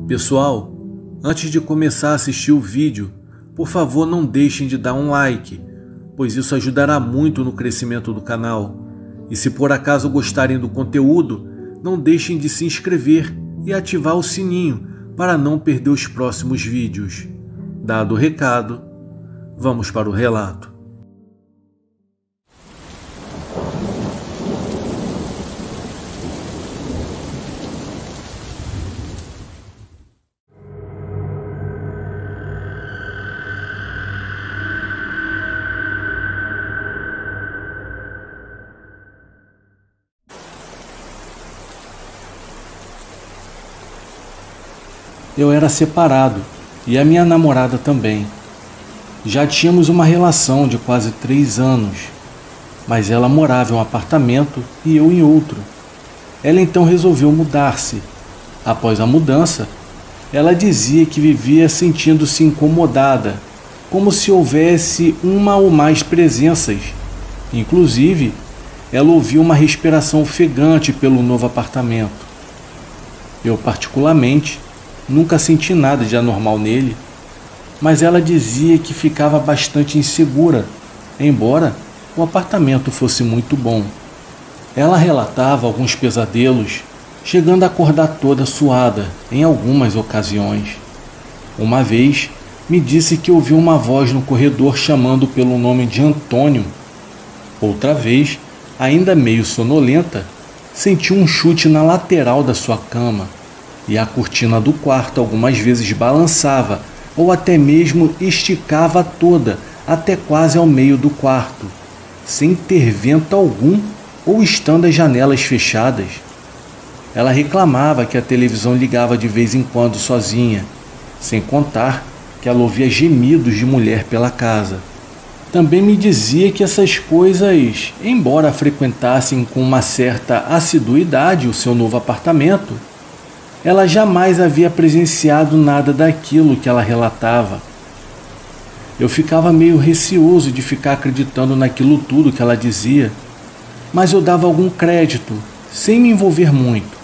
Pessoal, antes de começar a assistir o vídeo, por favor não deixem de dar um like, pois isso ajudará muito no crescimento do canal. E se por acaso gostarem do conteúdo, não deixem de se inscrever e ativar o sininho para não perder os próximos vídeos. Dado o recado, vamos para o relato. Eu era separado e a minha namorada também. Já tínhamos uma relação de quase 3 anos, mas ela morava em um apartamento e eu em outro. Ela então resolveu mudar-se. Após a mudança, ela dizia que vivia sentindo-se incomodada, como se houvesse uma ou mais presenças. Inclusive, ela ouvia uma respiração ofegante pelo novo apartamento. Eu, particularmente, nunca senti nada de anormal nele, mas ela dizia que ficava bastante insegura, embora o apartamento fosse muito bom. Ela relatava alguns pesadelos, chegando a acordar toda suada em algumas ocasiões. Uma vez, me disse que ouviu uma voz no corredor chamando pelo nome de Antônio. Outra vez, ainda meio sonolenta, sentiu um chute na lateral da sua cama. E a cortina do quarto algumas vezes balançava ou até mesmo esticava toda até quase ao meio do quarto, sem ter vento algum ou estando as janelas fechadas. Ela reclamava que a televisão ligava de vez em quando sozinha, sem contar que ela ouvia gemidos de mulher pela casa. Também me dizia que essas coisas, embora frequentassem com uma certa assiduidade o seu novo apartamento, ela jamais havia presenciado nada daquilo que ela relatava. Eu ficava meio receoso de ficar acreditando naquilo tudo que ela dizia, mas eu dava algum crédito, sem me envolver muito.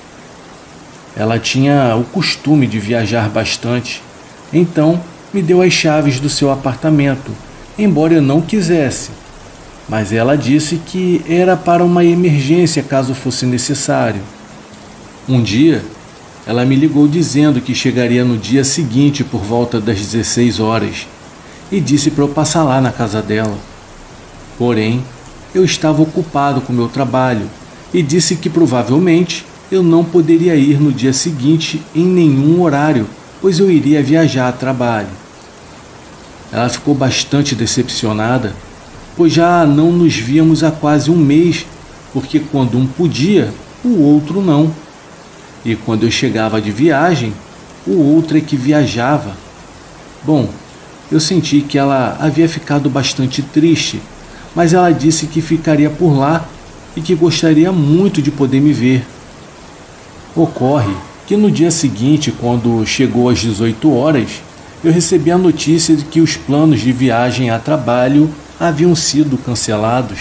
Ela tinha o costume de viajar bastante, então me deu as chaves do seu apartamento, embora eu não quisesse. Mas ela disse que era para uma emergência caso fosse necessário. Um dia, ela me ligou dizendo que chegaria no dia seguinte por volta das 16 horas e disse para eu passar lá na casa dela. Porém, eu estava ocupado com meu trabalho e disse que provavelmente eu não poderia ir no dia seguinte em nenhum horário, pois eu iria viajar a trabalho. Ela ficou bastante decepcionada, pois já não nos víamos há quase um mês, porque quando um podia, o outro não. E quando eu chegava de viagem, o outro é que viajava. Bom, eu senti que ela havia ficado bastante triste, mas ela disse que ficaria por lá e que gostaria muito de poder me ver. Ocorre que no dia seguinte, quando chegou às 18 horas, eu recebi a notícia de que os planos de viagem a trabalho haviam sido cancelados.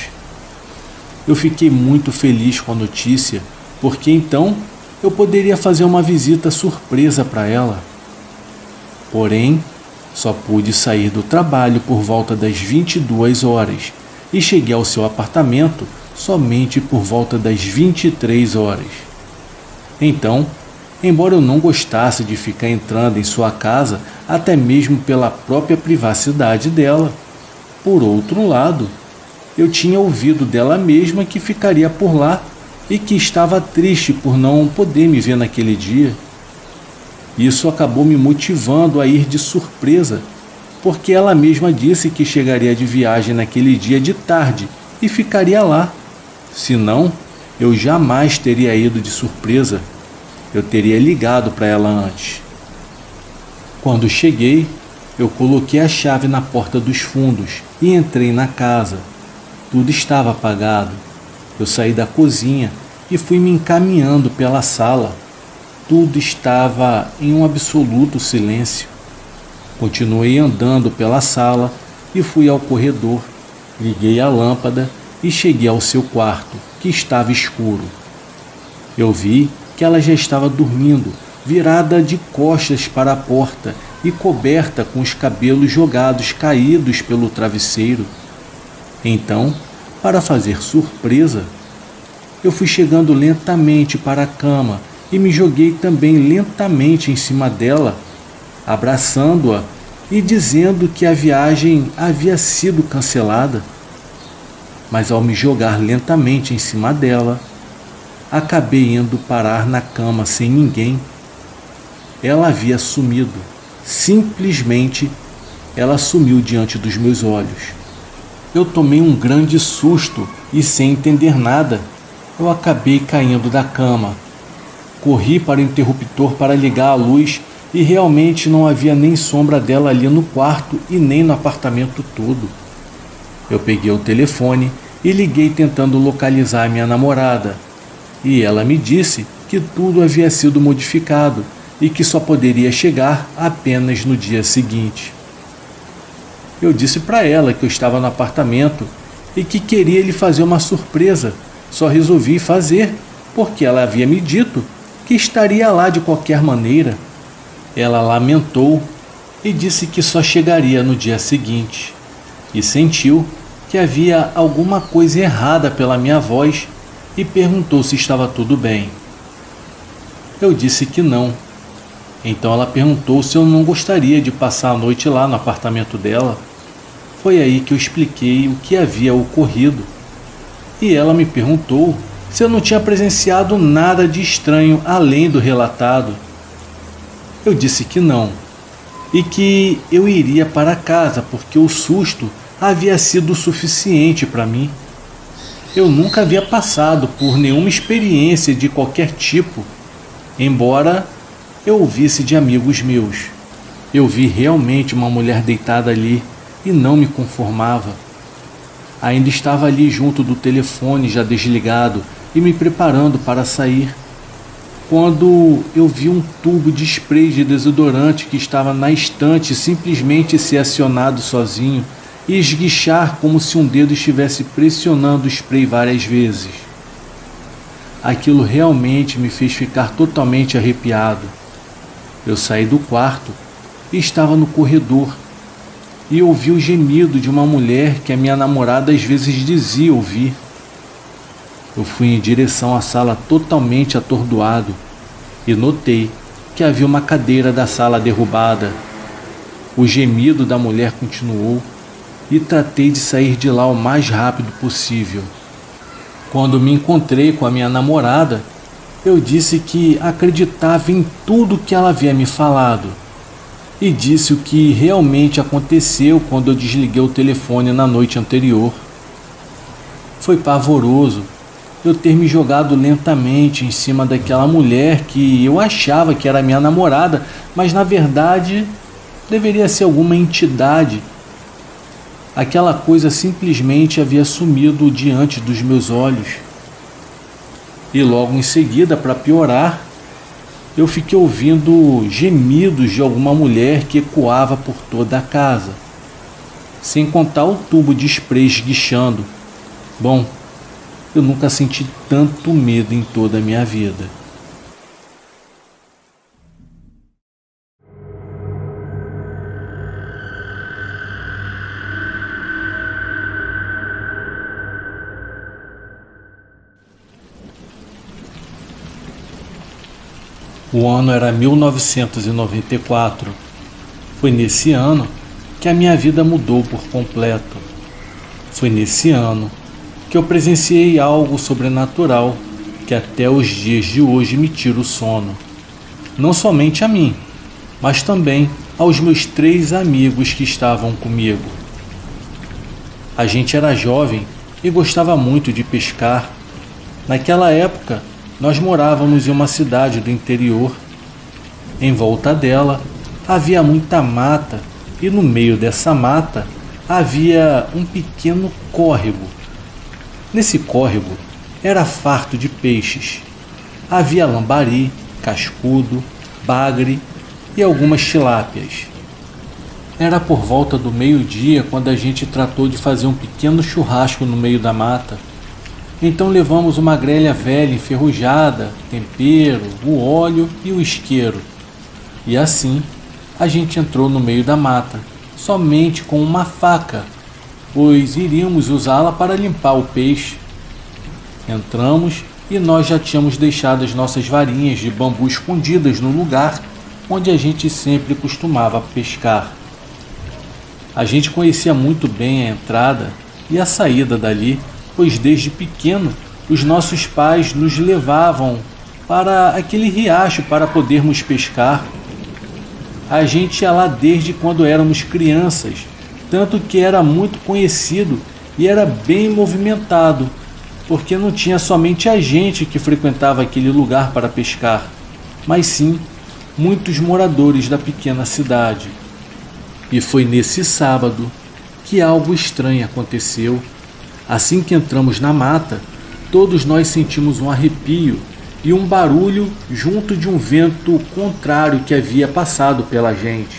Eu fiquei muito feliz com a notícia, porque então eu poderia fazer uma visita surpresa para ela. Porém, só pude sair do trabalho por volta das 22 horas e cheguei ao seu apartamento somente por volta das 23 horas. Então, embora eu não gostasse de ficar entrando em sua casa, até mesmo pela própria privacidade dela, por outro lado, eu tinha ouvido dela mesma que ficaria por lá e que estava triste por não poder me ver naquele dia. Isso acabou me motivando a ir de surpresa, porque ela mesma disse que chegaria de viagem naquele dia de tarde e ficaria lá. Senão, eu jamais teria ido de surpresa. Eu teria ligado para ela antes. Quando cheguei, eu coloquei a chave na porta dos fundos e entrei na casa. Tudo estava apagado. Eu saí da cozinha e fui me encaminhando pela sala. Tudo estava em um absoluto silêncio. Continuei andando pela sala e fui ao corredor. Liguei a lâmpada e cheguei ao seu quarto, que estava escuro. Eu vi que ela já estava dormindo, virada de costas para a porta e coberta com os cabelos jogados caídos pelo travesseiro. Então, para fazer surpresa, eu fui chegando lentamente para a cama e me joguei também lentamente em cima dela, abraçando-a e dizendo que a viagem havia sido cancelada. Mas ao me jogar lentamente em cima dela, acabei indo parar na cama sem ninguém. Ela havia sumido. Simplesmente, ela sumiu diante dos meus olhos. Eu tomei um grande susto e, sem entender nada, eu acabei caindo da cama. Corri para o interruptor para ligar a luz e realmente não havia nem sombra dela ali no quarto e nem no apartamento todo. Eu peguei o telefone e liguei tentando localizar a minha namorada, e ela me disse que tudo havia sido modificado e que só poderia chegar apenas no dia seguinte. Eu disse para ela que eu estava no apartamento e que queria lhe fazer uma surpresa. Só resolvi fazer porque ela havia me dito que estaria lá de qualquer maneira. Ela lamentou e disse que só chegaria no dia seguinte, e sentiu que havia alguma coisa errada pela minha voz e perguntou se estava tudo bem. Eu disse que não. Então ela perguntou se eu não gostaria de passar a noite lá no apartamento dela. Foi aí que eu expliquei o que havia ocorrido. E ela me perguntou se eu não tinha presenciado nada de estranho além do relatado. Eu disse que não, e que eu iria para casa porque o susto havia sido suficiente para mim. Eu nunca havia passado por nenhuma experiência de qualquer tipo, embora eu ouvisse de amigos meus. Eu vi realmente uma mulher deitada ali e não me conformava. Ainda estava ali junto do telefone já desligado e me preparando para sair, quando eu vi um tubo de spray de desodorante que estava na estante simplesmente ser acionado sozinho e esguichar como se um dedo estivesse pressionando o spray várias vezes. Aquilo realmente me fez ficar totalmente arrepiado. Eu saí do quarto e estava no corredor e ouvi o gemido de uma mulher que a minha namorada às vezes dizia ouvir. Eu fui em direção à sala totalmente atordoado e notei que havia uma cadeira da sala derrubada. O gemido da mulher continuou e tratei de sair de lá o mais rápido possível. Quando me encontrei com a minha namorada, eu disse que acreditava em tudo que ela havia me falado e disse o que realmente aconteceu quando eu desliguei o telefone na noite anterior. Foi pavoroso eu ter me jogado lentamente em cima daquela mulher que eu achava que era minha namorada, mas na verdade deveria ser alguma entidade. Aquela coisa simplesmente havia sumido diante dos meus olhos. E logo em seguida, para piorar, eu fiquei ouvindo gemidos de alguma mulher que ecoava por toda a casa, sem contar o tubo de spray esguichando. Bom, eu nunca senti tanto medo em toda a minha vida. O ano era 1994. Foi nesse ano que a minha vida mudou por completo. Foi nesse ano que eu presenciei algo sobrenatural que até os dias de hoje me tira o sono. Não somente a mim, mas também aos meus 3 amigos que estavam comigo. A gente era jovem e gostava muito de pescar. Naquela época, nós morávamos em uma cidade do interior. Em volta dela havia muita mata e no meio dessa mata havia um pequeno córrego. Nesse córrego era farto de peixes. Havia lambari, cascudo, bagre e algumas tilápias. Era por volta do meio-dia quando a gente tratou de fazer um pequeno churrasco no meio da mata. Então levamos uma grelha velha enferrujada, tempero, o óleo e o isqueiro. E assim a gente entrou no meio da mata, somente com uma faca, pois iríamos usá-la para limpar o peixe. Entramos e nós já tínhamos deixado as nossas varinhas de bambu escondidas no lugar onde a gente sempre costumava pescar. A gente conhecia muito bem a entrada e a saída dali, pois desde pequeno os nossos pais nos levavam para aquele riacho para podermos pescar. A gente ia lá desde quando éramos crianças, tanto que era muito conhecido e era bem movimentado, porque não tinha somente a gente que frequentava aquele lugar para pescar, mas sim muitos moradores da pequena cidade. E foi nesse sábado que algo estranho aconteceu. Assim que entramos na mata, todos nós sentimos um arrepio e um barulho junto de um vento contrário que havia passado pela gente.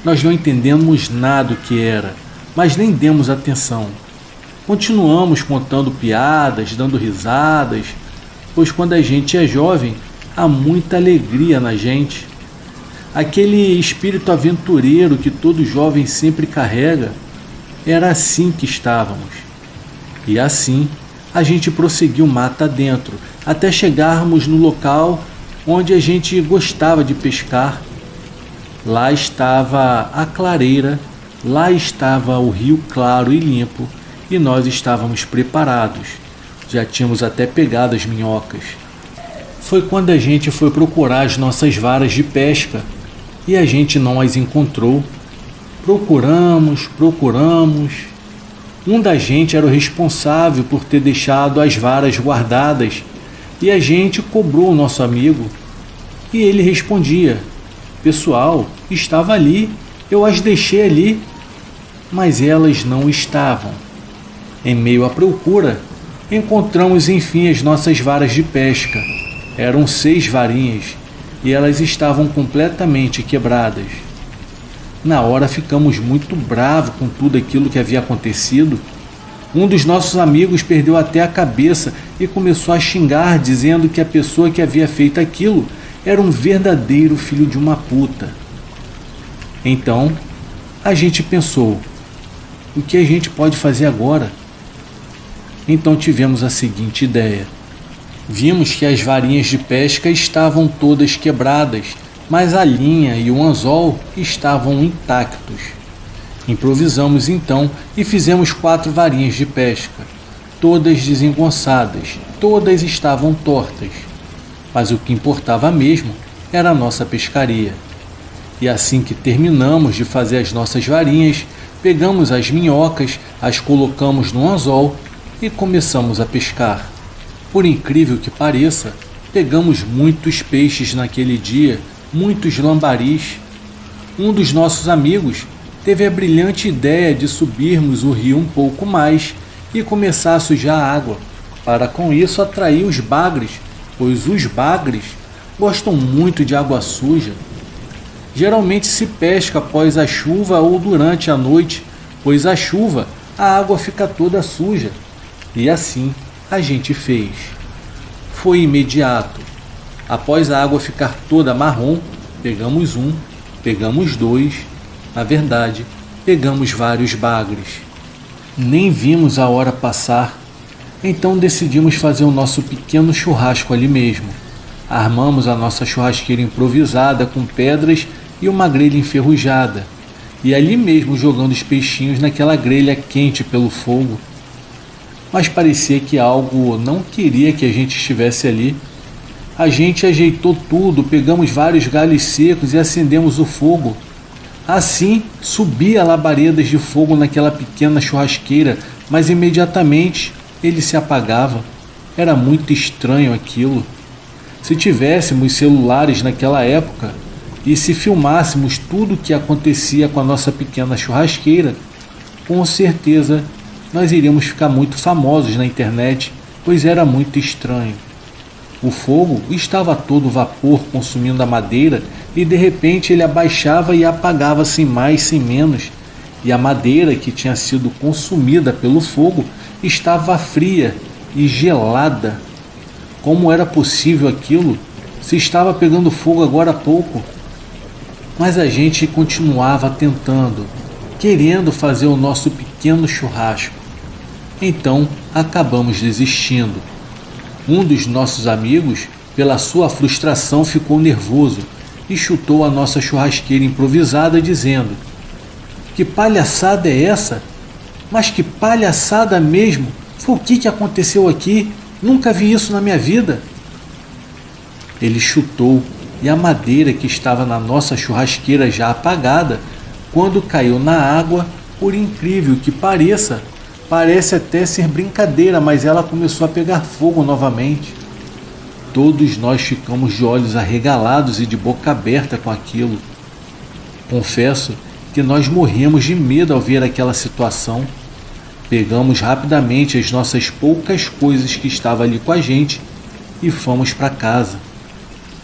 Nós não entendemos nada o que era, mas nem demos atenção. Continuamos contando piadas, dando risadas, pois quando a gente é jovem, há muita alegria na gente. Aquele espírito aventureiro que todo jovem sempre carrega, era assim que estávamos. E assim a gente prosseguiu mata dentro, até chegarmos no local onde a gente gostava de pescar. Lá estava a clareira, lá estava o rio claro e limpo, e nós estávamos preparados. Já tínhamos até pegado as minhocas. Foi quando a gente foi procurar as nossas varas de pesca e a gente não as encontrou. Procuramos. Um da gente era o responsável por ter deixado as varas guardadas e a gente cobrou o nosso amigo. E ele respondia: pessoal, estava ali, eu as deixei ali. Mas elas não estavam. Em meio à procura, encontramos enfim as nossas varas de pesca. Eram 6 varinhas e elas estavam completamente quebradas. Na hora ficamos muito bravos com tudo aquilo que havia acontecido. Um dos nossos amigos perdeu até a cabeça e começou a xingar, dizendo que a pessoa que havia feito aquilo era um verdadeiro filho de uma puta. Então, a gente pensou: o que a gente pode fazer agora? Então tivemos a seguinte ideia. Vimos que as varinhas de pesca estavam todas quebradas, mas a linha e o anzol estavam intactos. Improvisamos então e fizemos 4 varinhas de pesca, todas desengonçadas, todas estavam tortas. Mas o que importava mesmo era a nossa pescaria. E assim que terminamos de fazer as nossas varinhas, pegamos as minhocas, as colocamos no anzol e começamos a pescar. Por incrível que pareça, pegamos muitos peixes naquele dia, muitos lambaris. Um dos nossos amigos teve a brilhante ideia de subirmos o rio um pouco mais e começar a sujar a água, para com isso atrair os bagres, pois os bagres gostam muito de água suja. Geralmente se pesca após a chuva ou durante a noite, pois a chuva a água fica toda suja. E assim a gente fez. Foi imediato. Após a água ficar toda marrom, pegamos 1, pegamos 2, na verdade, pegamos vários bagres. Nem vimos a hora passar, então decidimos fazer o nosso pequeno churrasco ali mesmo. Armamos a nossa churrasqueira improvisada com pedras e uma grelha enferrujada, e ali mesmo jogando os peixinhos naquela grelha quente pelo fogo. Mas parecia que algo não queria que a gente estivesse ali. A gente ajeitou tudo, pegamos vários galhos secos e acendemos o fogo. Assim, subia labaredas de fogo naquela pequena churrasqueira, mas imediatamente ele se apagava. Era muito estranho aquilo. Se tivéssemos celulares naquela época e se filmássemos tudo o que acontecia com a nossa pequena churrasqueira, com certeza nós iríamos ficar muito famosos na internet, pois era muito estranho. O fogo estava a todo vapor consumindo a madeira e de repente ele abaixava e apagava sem mais, sem menos, e a madeira que tinha sido consumida pelo fogo estava fria e gelada. Como era possível aquilo? Se estava pegando fogo agora há pouco. Mas a gente continuava tentando, querendo fazer o nosso pequeno churrasco. Então acabamos desistindo. Um dos nossos amigos, pela sua frustração, ficou nervoso e chutou a nossa churrasqueira improvisada, dizendo: "Que palhaçada é essa? Mas que palhaçada mesmo! Foi o que aconteceu aqui? Nunca vi isso na minha vida." Ele chutou e a madeira que estava na nossa churrasqueira já apagada, quando caiu na água, por incrível que pareça, parece até ser brincadeira, mas ela começou a pegar fogo novamente. Todos nós ficamos de olhos arregalados e de boca aberta com aquilo. Confesso que nós morremos de medo ao ver aquela situação. Pegamos rapidamente as nossas poucas coisas que estavam ali com a gente e fomos para casa.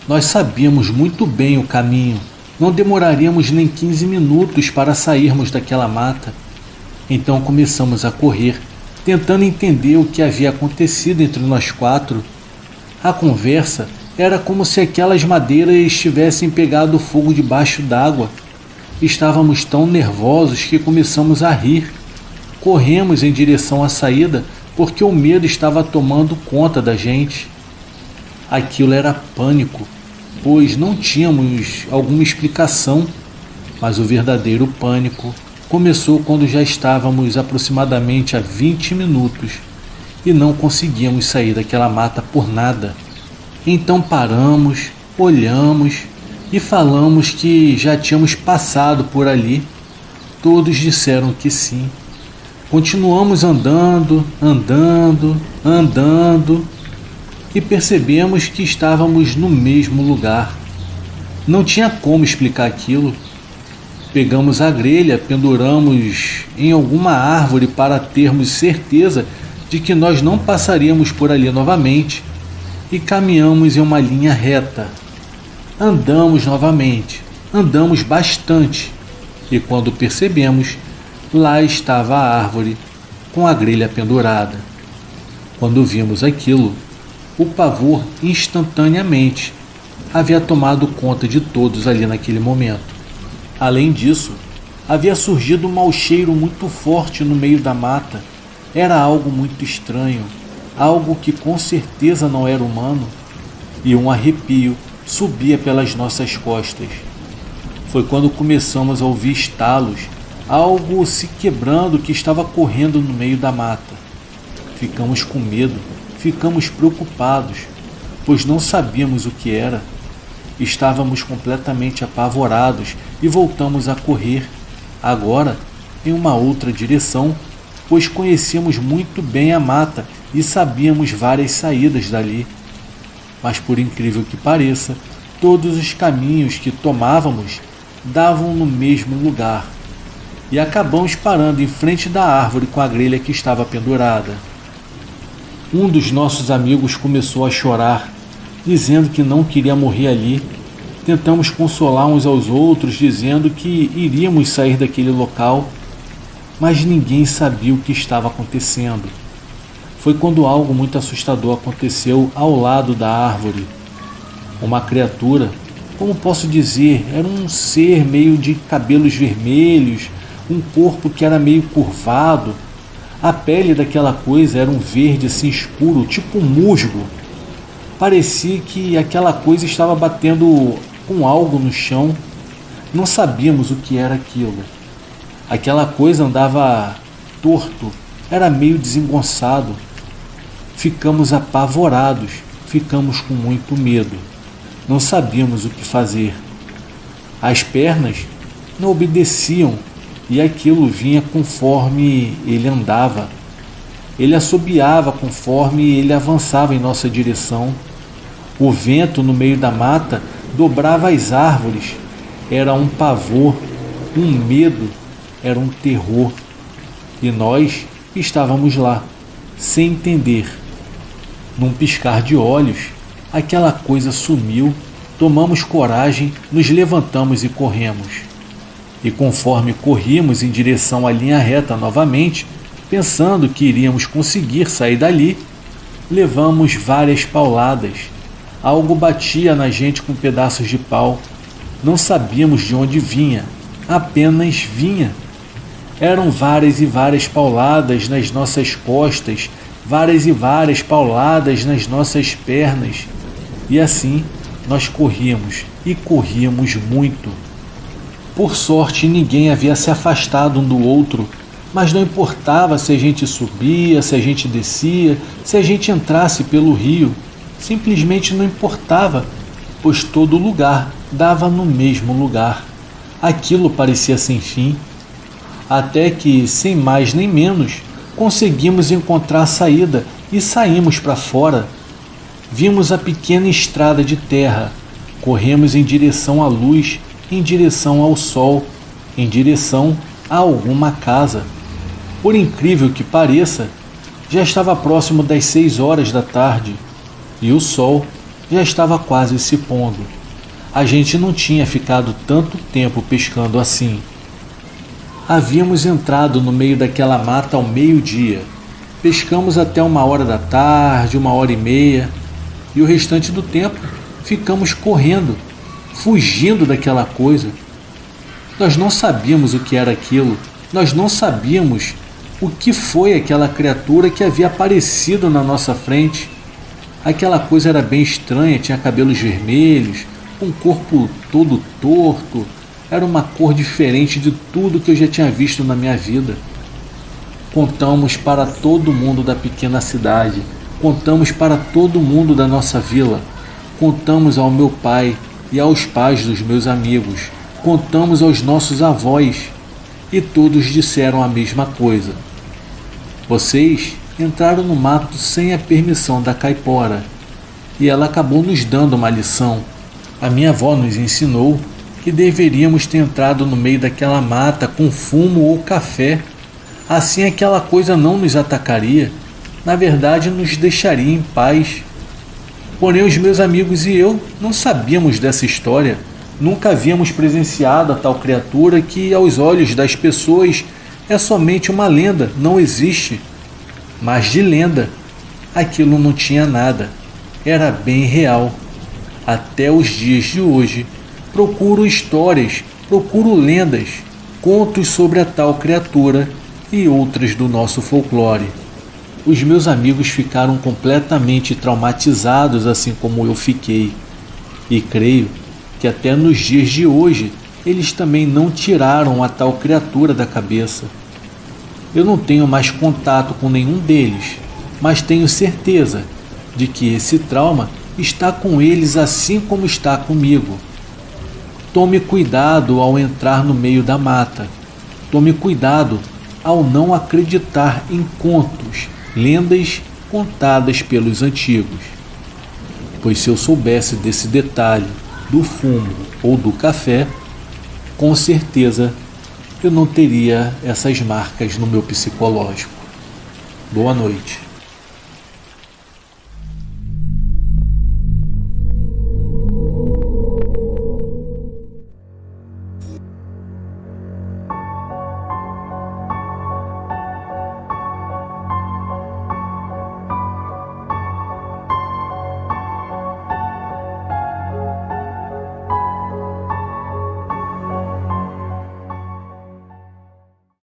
Nós sabíamos muito bem o caminho. Não demoraríamos nem 15 minutos para sairmos daquela mata. Então começamos a correr, tentando entender o que havia acontecido entre nós quatro. A conversa era como se aquelas madeiras tivessem pegado fogo debaixo d'água. Estávamos tão nervosos que começamos a rir. Corremos em direção à saída porque o medo estava tomando conta da gente. Aquilo era pânico, pois não tínhamos alguma explicação, mas o verdadeiro pânico começou quando já estávamos aproximadamente a 20 minutos e não conseguíamos sair daquela mata por nada. Então paramos, olhamos e falamos que já tínhamos passado por ali. Todos disseram que sim. Continuamos andando e percebemos que estávamos no mesmo lugar. Não tinha como explicar aquilo. Pegamos a grelha, penduramos em alguma árvore para termos certeza de que nós não passaríamos por ali novamente e caminhamos em uma linha reta. Andamos novamente, andamos bastante e quando percebemos, lá estava a árvore com a grelha pendurada. Quando vimos aquilo, o pavor instantaneamente havia tomado conta de todos ali naquele momento. Além disso, havia surgido um mau cheiro muito forte no meio da mata. Era algo muito estranho, algo que com certeza não era humano, e um arrepio subia pelas nossas costas. Foi quando começamos a ouvir estalos, algo se quebrando que estava correndo no meio da mata. Ficamos com medo, ficamos preocupados, pois não sabíamos o que era. Estávamos completamente apavorados e voltamos a correr, agora em uma outra direção, pois conhecíamos muito bem a mata e sabíamos várias saídas dali. Mas por incrível que pareça, todos os caminhos que tomávamos davam no mesmo lugar, e acabamos parando em frente da árvore com a grelha que estava pendurada. Um dos nossos amigos começou a chorar, dizendo que não queria morrer ali. Tentamos consolar uns aos outros, dizendo que iríamos sair daquele local, mas ninguém sabia o que estava acontecendo. Foi quando algo muito assustador aconteceu ao lado da árvore. Uma criatura, como posso dizer, era um ser meio de cabelos vermelhos, um corpo que era meio curvado. A pele daquela coisa era um verde assim escuro, tipo um musgo. Parecia que aquela coisa estava batendo com algo no chão. Não sabíamos o que era aquilo. Aquela coisa andava torto, era meio desengonçado. Ficamos apavorados, ficamos com muito medo. Não sabíamos o que fazer. As pernas não obedeciam e aquilo vinha conforme ele andava. Ele assobiava conforme ele avançava em nossa direção. O vento no meio da mata dobrava as árvores. Era um pavor, um medo, era um terror. E nós estávamos lá, sem entender. Num piscar de olhos, aquela coisa sumiu, tomamos coragem, nos levantamos e corremos. E conforme corrimos em direção à linha reta novamente, pensando que iríamos conseguir sair dali, Levamos várias pauladas. Algo batia na gente com pedaços de pau. Não sabíamos de onde vinha, apenas vinha. Eram várias e várias pauladas nas nossas costas, várias e várias pauladas nas nossas pernas. E assim nós corríamos, e corríamos muito. Por sorte, ninguém havia se afastado um do outro, mas não importava se a gente subia, se a gente descia, se a gente entrasse pelo rio. Simplesmente não importava, pois todo lugar dava no mesmo lugar. Aquilo parecia sem fim, até que, sem mais nem menos, conseguimos encontrar a saída e saímos para fora. Vimos a pequena estrada de terra, corremos em direção à luz, em direção ao sol, em direção a alguma casa. Por incrível que pareça, já estava próximo das 6 horas da tarde e o sol já estava quase se pondo. A gente não tinha ficado tanto tempo pescando assim. Havíamos entrado no meio daquela mata ao meio-dia. Pescamos até 1 hora da tarde, 1 hora e meia, e o restante do tempo ficamos correndo, fugindo daquela coisa. Nós não sabíamos o que era aquilo, nós não sabíamos o que foi aquela criatura que havia aparecido na nossa frente. Aquela coisa era bem estranha, tinha cabelos vermelhos, um corpo todo torto, era uma cor diferente de tudo que eu já tinha visto na minha vida. Contamos para todo mundo da pequena cidade, contamos para todo mundo da nossa vila, contamos ao meu pai e aos pais dos meus amigos, contamos aos nossos avós, e todos disseram a mesma coisa. Vocês entraram no mato sem a permissão da caipora, e ela acabou nos dando uma lição. A minha avó nos ensinou que deveríamos ter entrado no meio daquela mata com fumo ou café. Assim aquela coisa não nos atacaria, na verdade nos deixaria em paz. Porém os meus amigos e eu não sabíamos dessa história, nunca havíamos presenciado a tal criatura que aos olhos das pessoas é somente uma lenda, não existe. Mas de lenda, aquilo não tinha nada, era bem real. Até os dias de hoje, procuro histórias, procuro lendas, contos sobre a tal criatura e outras do nosso folclore. Os meus amigos ficaram completamente traumatizados, assim como eu fiquei. E creio que até nos dias de hoje, eles também não tiraram a tal criatura da cabeça. Eu não tenho mais contato com nenhum deles, mas tenho certeza de que esse trauma está com eles assim como está comigo. Tome cuidado ao entrar no meio da mata. Tome cuidado ao não acreditar em contos, lendas contadas pelos antigos. Pois se eu soubesse desse detalhe do fumo ou do café, com certeza eu não teria essas marcas no meu psicológico. Boa noite.